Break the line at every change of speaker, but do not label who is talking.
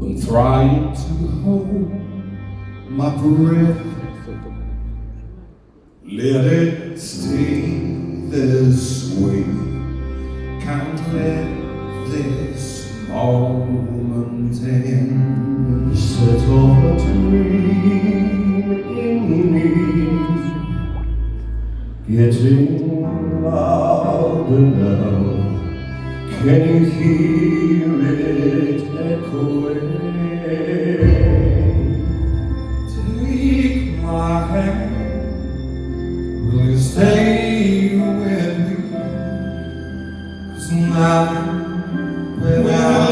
I'm trying to hold my breath. Let it stay this way. Can't let this moment end. Set off a dream in me, getting louder now. Can you hear it echoing? Take my hand, will you stay with me? 'Cause now without